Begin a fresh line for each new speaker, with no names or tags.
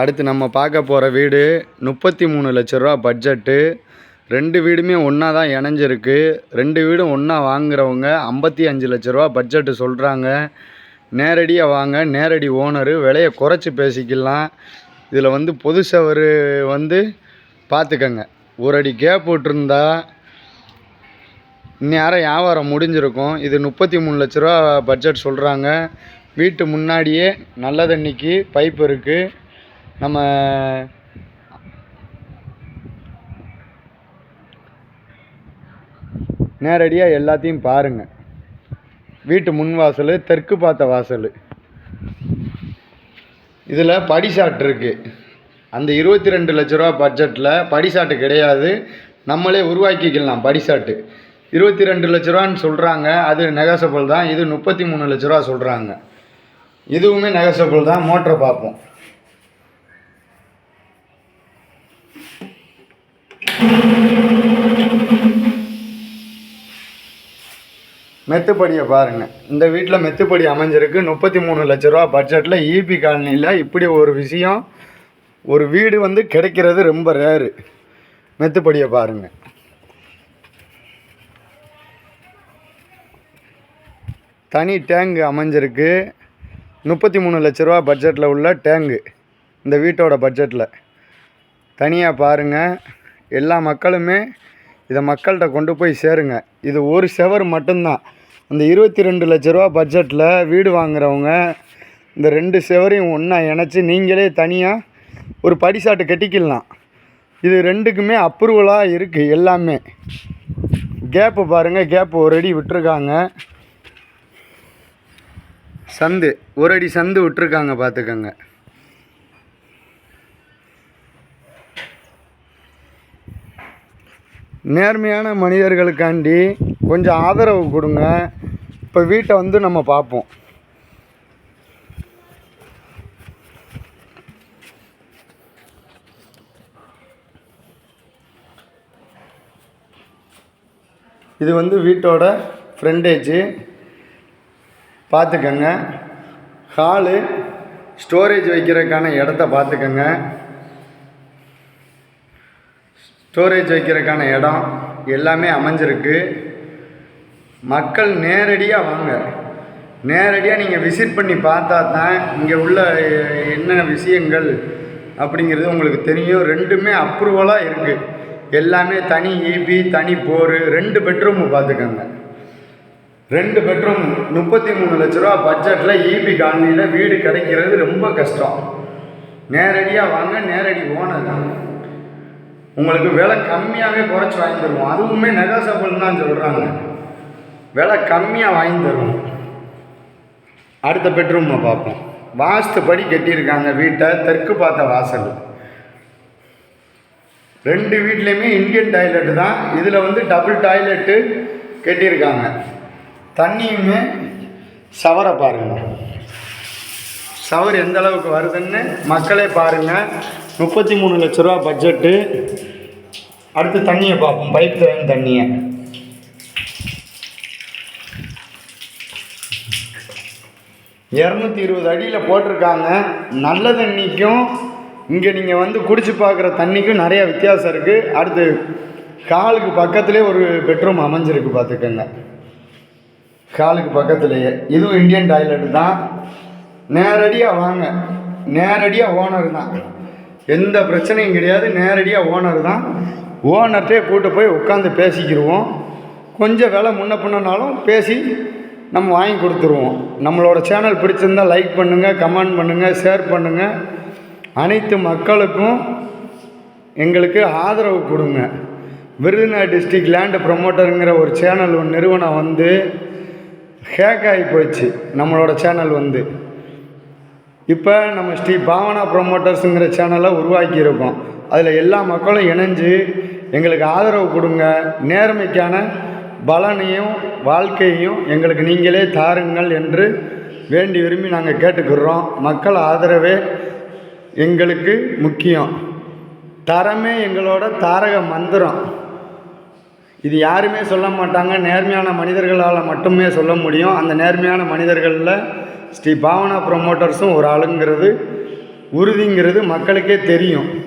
அடுத்து நம்ம பார்க்க போகிற வீடு 33 லட்ச ரூபா பட்ஜெட்டு. 2 வீடுமே ஒன்றா தான் இணைஞ்சிருக்கு. 2 வீடும் ஒன்றா வாங்குறவங்க 55 லட்ச ரூபா பட்ஜெட்டு சொல்கிறாங்க. நேரடியாக வாங்க, நேரடி ஓனரு, விலையை குறைச்சி பேசிக்கலாம். இதில் பொது சவறு பார்த்துக்கங்க. ஒரு அடி கேப் விட்டுருந்தா இந்நேரம் வியாபாரம் முடிஞ்சிருக்கும். இது 33 லட்ச ரூபா பட்ஜெட் சொல்கிறாங்க. வீட்டு முன்னாடியே நல்ல தண்ணிக்கு பைப் இருக்குது. நம்ம நேரடியாக எல்லாத்தையும் பாருங்கள். வீட்டு முன் வாசல், தெற்கு பார்த்த வாசல். இதில் படிசாட்டு இருக்குது. அந்த 22 லட்ச ரூபா பட்ஜெட்டில் படிசாட்டு கிடையாது, நம்மளே உருவாக்கிக்கலாம். படிசாட்டு 22 லட்ச ரூபான்னு சொல்கிறாங்க. அது நெகசபிள் தான். இது 33 லட்ச ரூபா சொல்கிறாங்க. இதுவுமே நெகசபிள் தான். மோட்டரை பார்ப்போம். மெத்துப்படியை பாருங்கள். இந்த வீட்டில் மெத்துப்படி அமைஞ்சிருக்கு. 33 லட்ச ரூபா பட்ஜெட்டில் ஈபி காலனியில் இப்படி ஒரு விஷயம், ஒரு வீடு கிடைக்கிறது ரொம்ப ரேரு. மெத்துப்படியை பாருங்கள். தனி டேங்கு அமைஞ்சிருக்கு. 33 லட்ச ரூபா பட்ஜெட்டில் உள்ள டேங்கு இந்த வீட்டோட பட்ஜெட்டில். தனியாக பாருங்கள். எல்லா மக்களுமே இதை மக்கள்கிட்ட கொண்டு போய் சேருங்க. இது ஒரு செவர் மட்டும்தான். அந்த 22 லட்ச ரூபா பட்ஜெட்டில் வீடு வாங்குறவங்க இந்த 2 செவரையும் ஒன்றா இணைச்சி நீங்களே தனியாக ஒரு படிசாட்டு கட்டிக்கலாம். இது 2க்குமே அப்ரூவலாக இருக்குது. எல்லாமே கேப்பு பாருங்கள். கேப்பு ஒரு அடி விட்டுருக்காங்க. சந்து ஒரு அடி சந்து விட்டுருக்காங்க, பார்த்துக்கங்க. நேர்மையான மனிதர்களுக்காண்டி கொஞ்சம் ஆதரவு கொடுங்க. இப்போ வீட்டை நம்ம பார்ப்போம். இது வீட்டோட ஃப்ரண்டேஜு பார்த்துக்கங்க. ஹாலு, ஸ்டோரேஜ் வைக்கிறதுக்கான இடத்த பார்த்துக்கங்க. ஸ்டோரேஜ் வைக்கிறதுக்கான இடம் எல்லாமே அமைஞ்சிருக்கு. மக்கள் நேரடியாக வாங்க. நேரடியாக நீங்கள் விசிட் பண்ணி பார்த்தா தான் இங்கே உள்ள என்ன விஷயங்கள் அப்படிங்கிறது உங்களுக்கு தெரியும். 2மே அப்ரூவலாக இருக்குது. எல்லாமே தனி ஈபி, தனி போர். 2 பெட்ரூமு பார்த்துக்கோங்க. 2 பெட்ரூம் 33 லட்ச ரூபா பட்ஜெட்டில் ஈபி காலனியில் வீடு கிடைக்கிறது ரொம்ப கஷ்டம். நேரடியாக வாங்க, நேரடி ஓனர் தான். உங்களுக்கு விலை கம்மியாகவே குறைச்சி வாங்கி தருவோம். அதுவுமே நெகோசியபிள் தான் சொல்கிறாங்க. விலை கம்மியாக வாங்கி தருவோம். அடுத்த பெட்ரூமை பார்ப்போம். வாஸ்துப்படி கட்டியிருக்காங்க வீட்டை. தெற்கு பார்த்த வாசல். 2 வீட்லேயுமே இந்தியன் டாய்லெட்டு தான். இதில் டபுள் டாய்லெட்டு கட்டியிருக்காங்க. தண்ணியுமே ஷவரை பாருங்கள். ஷவர் எந்த அளவுக்கு வருதுன்னு மக்களே பாருங்கள். 33 லட்ச ரூபா பட்ஜெட்டு. அடுத்து தண்ணியை பார்ப்போம். பைப் லைன் தண்ணியை. $220 அடியில் போட்டிருக்காங்க. நல்ல தண்ணிக்கும் இங்கே நீங்கள் குடிச்சு பார்க்குற தண்ணிக்கும் நிறைய வித்தியாசம் இருக்குது. அடுத்து காலுக்கு பக்கத்துலேயே ஒரு பெட்ரூம் அமைஞ்சிருக்கு, பார்த்துக்கோங்க. காலுக்கு பக்கத்துலேயே. இதுவும் இந்தியன் டாய்லெட்டு தான். நேரடியாக வாங்க. நேரடியாக ஓனர் தான். எந்த பிரச்சனையும் கிடையாது. நேரடியாக ஓனர் தான். ஓனர்கிட்டே கூட்டு போய் உட்காந்து பேசிக்கிடுவோம். கொஞ்சம் விலை முன்ன பின்னாலும் பேசி நம்ம வாங்கி கொடுத்துருவோம். நம்மளோட சேனல் பிடிச்சிருந்தால் லைக் பண்ணுங்கள், கமெண்ட் பண்ணுங்கள், ஷேர் பண்ணுங்கள். அனைத்து மக்களுக்கும் எங்களுக்கு ஆதரவு கொடுங்க. விருதுநகர் டிஸ்ட்ரிக்ட் லேண்டு ப்ரொமோட்டருங்கிற ஒரு சேனல் நிறுவனம் ஹேக் ஆகி போயிடுச்சு. நம்மளோட சேனல் இப்போ நம்ம ஸ்ரீ பாவனா ப்ரொமோட்டர்ஸுங்கிற சேனலை உருவாக்கியிருக்கோம். அதில் எல்லா மக்களும் இணைஞ்சு எங்களுக்கு ஆதரவு கொடுங்க. நேர்மைக்கான பலனையும் வாழ்க்கையையும் எங்களுக்கு நீங்களே தாருங்கள் என்று வேண்டி விரும்பி நாங்கள் கேட்டுக்கிறோம். மக்கள் ஆதரவே எங்களுக்கு முக்கியம். தரமே எங்களோட தாரக மந்திரம். இது யாருமே சொல்ல மாட்டாங்க. நேர்மையான மனிதர்களால் மட்டுமே சொல்ல முடியும். அந்த நேர்மையான மனிதர்களில் ஸ்ரீ பாவனா ப்ரொமோட்டர்ஸும் ஒரு ஆளுங்கிறது உறுதிங்கிறது மக்களுக்கே தெரியும்.